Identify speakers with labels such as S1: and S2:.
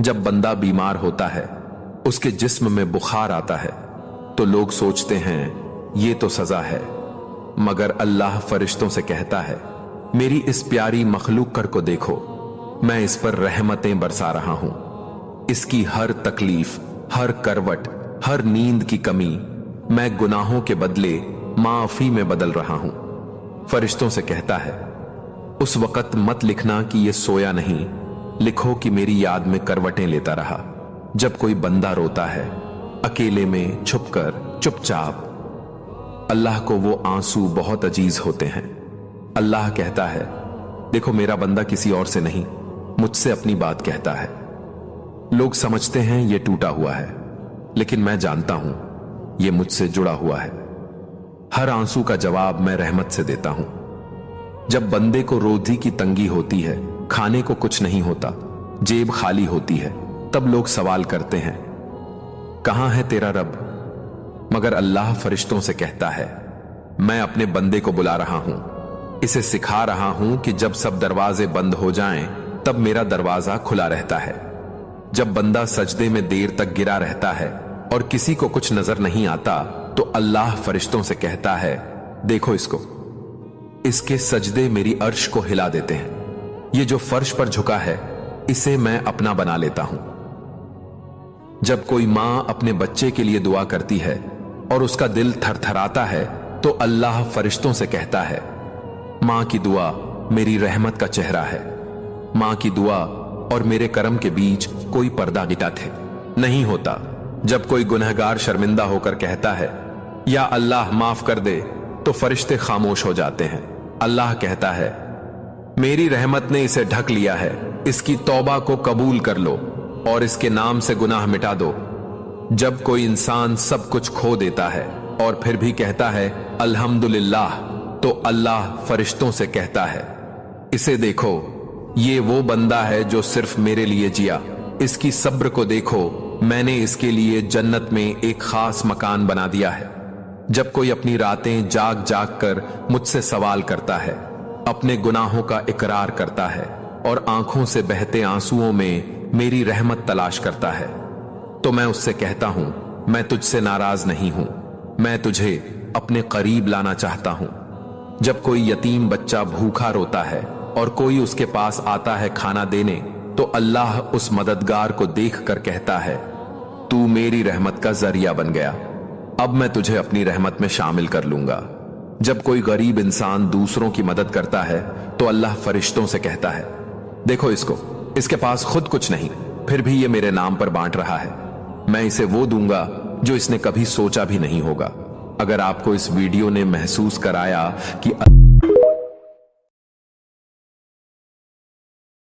S1: जब बंदा बीमार होता है, उसके जिस्म में बुखार आता है, तो लोग सोचते हैं ये तो सजा है, मगर अल्लाह फरिश्तों से कहता है, मेरी इस प्यारी मखलूक कर को देखो, मैं इस पर रहमतें बरसा रहा हूं। इसकी हर तकलीफ, हर करवट, हर नींद की कमी मैं गुनाहों के बदले माफी में बदल रहा हूं। फरिश्तों से कहता है, उस वक्त मत लिखना कि ये सोया नहीं, लिखो कि मेरी याद में करवटें लेता रहा। जब कोई बंदा रोता है, अकेले में छुपकर, चुपचाप, अल्लाह को वो आंसू बहुत अजीज होते हैं। अल्लाह कहता है, देखो मेरा बंदा किसी और से नहीं, मुझसे अपनी बात कहता है। लोग समझते हैं ये टूटा हुआ है, लेकिन मैं जानता हूं ये मुझसे जुड़ा हुआ है। हर आंसू का जवाब मैं रहमत से देता हूं। जब बंदे को रोजी की तंगी होती है, खाने को कुछ नहीं होता, जेब खाली होती है, तब लोग सवाल करते हैं, कहां है तेरा रब? मगर अल्लाह फरिश्तों से कहता है, मैं अपने बंदे को बुला रहा हूं, इसे सिखा रहा हूं कि जब सब दरवाजे बंद हो जाएं, तब मेरा दरवाजा खुला रहता है। जब बंदा सजदे में देर तक गिरा रहता है और किसी को कुछ नजर नहीं आता, तो अल्लाह फरिश्तों से कहता है, देखो इसको, इसके सजदे मेरी अर्श को हिला देते हैं। ये जो फर्श पर झुका है, इसे मैं अपना बना लेता हूं। जब कोई मां अपने बच्चे के लिए दुआ करती है और उसका दिल थरथराता है, तो अल्लाह फरिश्तों से कहता है, मां की दुआ मेरी रहमत का चेहरा है। मां की दुआ और मेरे करम के बीच कोई पर्दा गिटा नहीं होता। जब कोई गुनहगार शर्मिंदा होकर कहता है, या अल्लाह माफ कर दे, तो फरिश्ते खामोश हो जाते हैं। अल्लाह कहता है, मेरी रहमत ने इसे ढक लिया है, इसकी तौबा को कबूल कर लो और इसके नाम से गुनाह मिटा दो। जब कोई इंसान सब कुछ खो देता है और फिर भी कहता है अल्हम्दुलिल्लाह, तो अल्लाह फरिश्तों से कहता है, इसे देखो, ये वो बंदा है जो सिर्फ मेरे लिए जिया। इसकी सब्र को देखो, मैंने इसके लिए जन्नत में एक खास मकान बना दिया है। जब कोई अपनी रातें जाग जाग कर मुझसे सवाल करता है, अपने गुनाहों का इकरार करता है और आंखों से बहते आंसुओं में मेरी रहमत तलाश करता है, तो मैं उससे कहता हूं, मैं तुझसे नाराज नहीं हूं, मैं तुझे अपने करीब लाना चाहता हूं। जब कोई यतीम बच्चा भूखा रोता है और कोई उसके पास आता है खाना देने, तो अल्लाह उस मददगार को देखकर कहता है, तू मेरी रहमत का जरिया बन गया, अब मैं तुझे अपनी रहमत में शामिल कर लूंगा। जब कोई गरीब इंसान दूसरों की मदद करता है, तो अल्लाह फरिश्तों से कहता है, देखो इसको, इसके पास खुद कुछ नहीं, फिर भी ये मेरे नाम पर बांट रहा है। मैं इसे वो दूंगा जो इसने कभी सोचा भी नहीं होगा। अगर आपको इस वीडियो ने महसूस कराया कि